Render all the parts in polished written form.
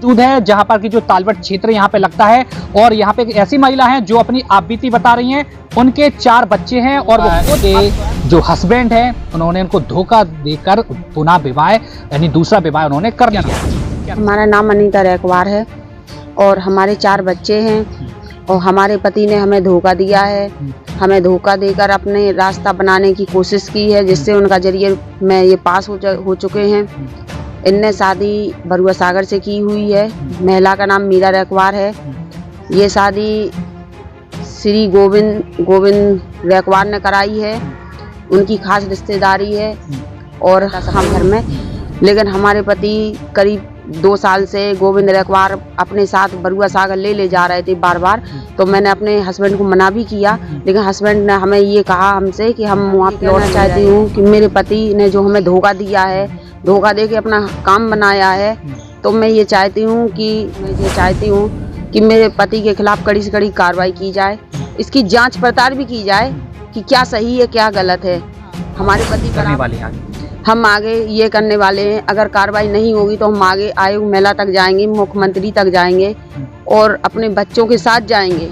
मौजूद है जहां पर की जो तालवट क्षेत्र यहां पे लगता है और यहां पे एक ऐसी महिला हैं जो अपनी आपबीती बता रही हैं। उनके 4 बच्चे हैं और वो खुद जो हस्बैंड है उन्होंने उनको धोखा देकर पुनः विवाह यानी दूसरा विवाह उन्होंने कर लिया। हमारा नाम अनीता रैकवार है और हमारे 4 बच्चे हैं और हमारे पति ने हमें धोखा दिया है। हमें धोखा देकर अपने रास्ता बनाने की कोशिश की है जिससे उनका जरिए में ये पास हो चुके हैं। इनने शादी बरुआ सागर से की हुई है। महिला का नाम मीरा रैकवार है। ये शादी श्री गोविंद रैकवार ने कराई है। उनकी खास रिश्तेदारी है और हम घर में, लेकिन हमारे पति करीब 2 साल से गोविंद रैकवार अपने साथ बरुआ सागर ले जा रहे थे बार बार। तो मैंने अपने हस्बैंड को मना भी किया, लेकिन हस्बैंड ने हमें ये कहा हमसे कि हम वहाँ लौटना चाहती हूँ कि मेरे पति ने जो हमें धोखा दिया है, धोखा दे के अपना काम बनाया है, तो मैं ये चाहती हूँ कि मेरे पति के खिलाफ कड़ी से कड़ी कार्रवाई की जाए। इसकी जांच पड़ताल भी की जाए कि क्या सही है क्या गलत है। हमारे पति करने वाले हैं हम आगे ये करने वाले हैं। अगर कार्रवाई नहीं होगी तो हम आगे आयोग महिला तक जाएंगे, मुख्यमंत्री तक जाएंगे और अपने बच्चों के साथ जाएंगे।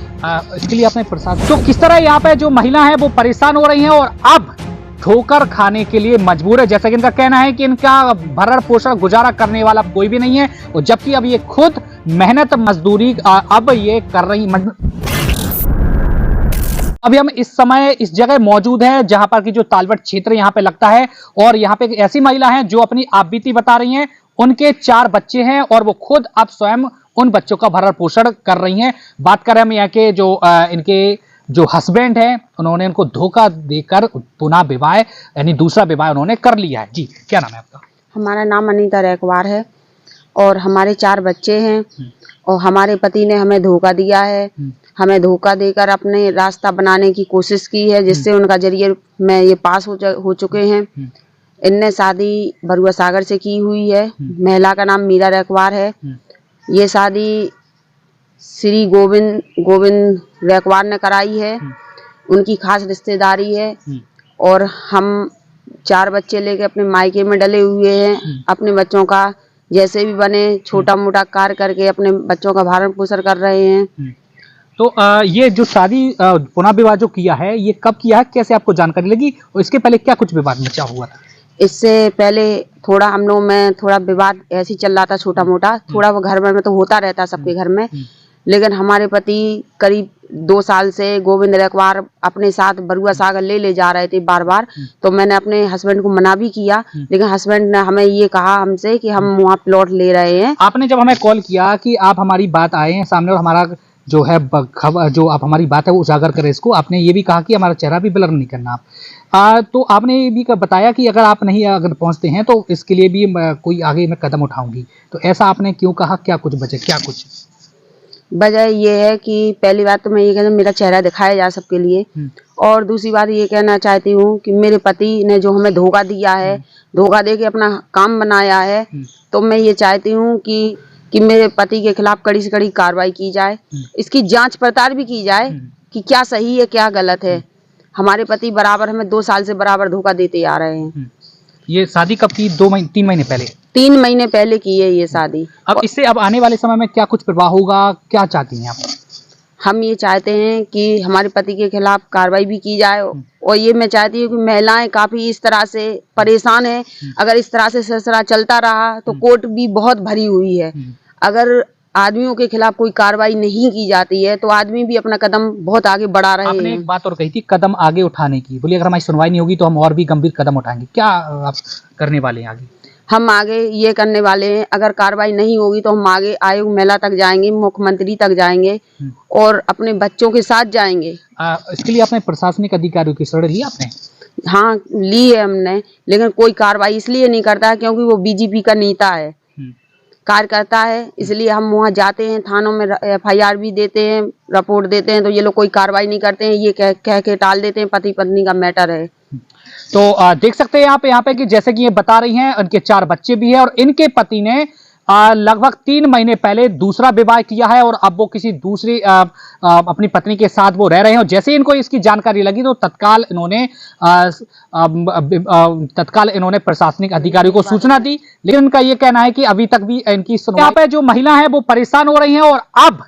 इसके लिए अपने प्रशासन तो किस तरह यहाँ पे जो महिला है वो परेशान हो रही हैं और अब ठोकर खाने के लिए मजबूर है। जैसा कि इनका कहना है कि इनका भरण पोषण गुजारा करने वाला कोई भी नहीं है और जबकि अब ये खुद मेहनत मजदूरी अब ये कर रही। अभी हम इस समय इस जगह मौजूद है जहां पर की जो तालवट क्षेत्र यहां पे लगता है और यहां पे एक ऐसी महिला हैं जो अपनी आपबीती बता रही हैं। उनके 4 बच्चे हैं और वो खुद अब स्वयं उन बच्चों का भरण पोषण कर रही हैं। बात करें हम यहाँ के जो इनके जो हस्बैंड है उन्होंने उनको धोखा देकर पुनः विवाह यानी दूसरा विवाह उन्होंने कर लिया है। जी क्या नाम है आपका? हमारा नाम अनीता रैकवार है और हमारे 4 बच्चे हैं और हमारे पति ने हमें धोखा दिया है। हमें धोखा देकर अपने रास्ता बनाने की कोशिश की है जिससे उनका जरिए में ये पास हो चुके हैं। इनने शादी बरुआ सागर से की हुई है। महिला का नाम मीरा रैकवार है। ये शादी श्री गोविंद रैकवार ने कराई है। उनकी खास रिश्तेदारी है और हम 4 बच्चे लेके अपने मायके में डले हुए हैं। अपने बच्चों का जैसे भी बने छोटा मोटा कार्य करके अपने बच्चों का भरण पोषण कर रहे हैं। तो ये जो शादी पुनः विवाह जो किया है ये कब किया है, कैसे आपको जानकारी लगी और इसके पहले क्या कुछ विवाद मचा हुआ था? इससे पहले थोड़ा हम लोग में थोड़ा विवाद ऐसे चल रहा था, छोटा मोटा थोड़ा वो घर में तो होता रहता सबके घर में। लेकिन हमारे पति करीब 2 साल से गोविंद रैकवार अपने साथ बरुआ सागर ले जा रहे थे बार बार। तो मैंने अपने हस्बैंड को मना भी किया, लेकिन हस्बैंड ने हमें ये कहा हमसे कि हम वहाँ प्लॉट ले रहे हैं। आपने जब हमें कॉल किया कि आप हमारी बात आए हैं सामने और हमारा जो है जो आप हमारी बात है वो उजागर करें इसको, आपने ये भी कहा कि हमारा चेहरा भी ब्लर नहीं करना आप। तो आपने ये भी बताया कि अगर आप नहीं अगर पहुंचते हैं तो इसके लिए भी कोई आगे मैं कदम उठाऊंगी। तो ऐसा आपने क्यों कहा, क्या कुछ वजह ये है कि पहली बात तो मैं ये कहना मेरा चेहरा दिखाया जा सबके लिए, और दूसरी बात ये कहना चाहती हूँ कि मेरे पति ने जो हमें धोखा दिया है, धोखा दे के अपना काम बनाया है, तो मैं ये चाहती हूँ कि मेरे पति के खिलाफ कड़ी से कड़ी कार्रवाई की जाए। इसकी जांच पड़ताल भी की जाए कि क्या सही है क्या गलत है। हमारे पति बराबर हमें 2 साल से बराबर धोखा देते आ रहे हैं। ये शादी कब की? 3 महीने पहले? 3 महीने पहले की है ये शादी। अब इससे अब आने वाले समय में क्या कुछ प्रभाव होगा, क्या चाहती हैं आप? हम ये चाहते हैं कि हमारे पति के खिलाफ कार्रवाई भी की जाए और ये मैं चाहती हूँ कि महिलाएं काफी इस तरह से परेशान है। अगर इस तरह से सिलसिला चलता रहा तो कोर्ट भी बहुत भरी हुई है। अगर आदमियों के खिलाफ कोई कार्रवाई नहीं की जाती है तो आदमी भी अपना कदम बहुत आगे बढ़ा रहे हैं। आपने एक बात और कही थी कदम आगे उठाने की, बोलिए अगर हमारी सुनवाई नहीं होगी तो हम और भी गंभीर कदम उठाएंगे। क्या आप करने वाले हैं आगे? हम आगे ये करने वाले हैं, अगर कार्रवाई नहीं होगी तो हम आगे आयोग महिला तक जाएंगे, मुख्यमंत्री तक जाएंगे और अपने बच्चों के साथ जाएंगे। इसके लिए आपने प्रशासनिक अधिकारियों की शरण ली आपने? हाँ ली है हमने, लेकिन कोई कार्रवाई इसलिए नहीं करता क्योंकि वो बीजेपी का नेता है, कार्यकर्ता है, इसलिए हम वहाँ जाते हैं, थानों में FIR भी देते हैं, रिपोर्ट देते हैं, तो ये लोग कोई कार्रवाई नहीं करते हैं। ये कह के टाल देते हैं पति पत्नी का मैटर है। तो देख सकते हैं आप यहाँ पे कि जैसे कि ये बता रही हैं उनके 4 बच्चे भी हैं और इनके पति ने लगभग 3 महीने पहले दूसरा विवाह किया है और अब वो किसी दूसरी अपनी पत्नी के साथ वो रह रहे हैं। और जैसे इनको इसकी जानकारी लगी तो तत्काल इन्होंने प्रशासनिक अधिकारियों को सूचना दी, लेकिन उनका ये कहना है कि अभी तक भी इनकी सुनवाई। यहाँ पे जो महिला है वो परेशान हो रही हैं और अब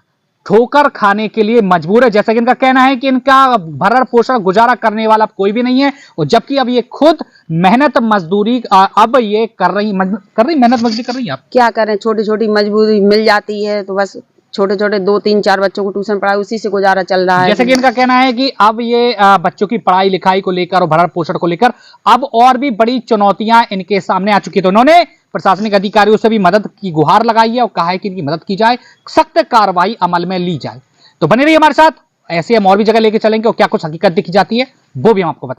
ठोकर खाने के लिए मजबूर है। जैसा कि इनका कहना है कि इनका भरण पोषण गुजारा करने वाला कोई भी नहीं है, और जबकि अब ये खुद मेहनत मजदूरी अब ये कर रही मेहनत मजदूरी कर रही है। आप क्या करें, छोटी छोटी मजबूरी मिल जाती है तो बस छोटे छोटे 2-3-4 बच्चों को ट्यूशन पढ़ाई, उसी से गुजारा चल रहा है। जैसे कि इनका कहना है कि अब ये बच्चों की पढ़ाई लिखाई को लेकर और भरण पोषण को लेकर अब और भी बड़ी चुनौतियां इनके सामने आ चुकी है। तो उन्होंने प्रशासनिक अधिकारियों से भी मदद की गुहार लगाई है और कहा है कि इनकी मदद की जाए, सख्त कार्रवाई अमल में ली जाए। तो बने रहिए हमारे साथ, ऐसे हम और भी जगह लेके चलेंगे और क्या कुछ हकीकत दिखी जाती है वो भी हम आपको बताएंगे।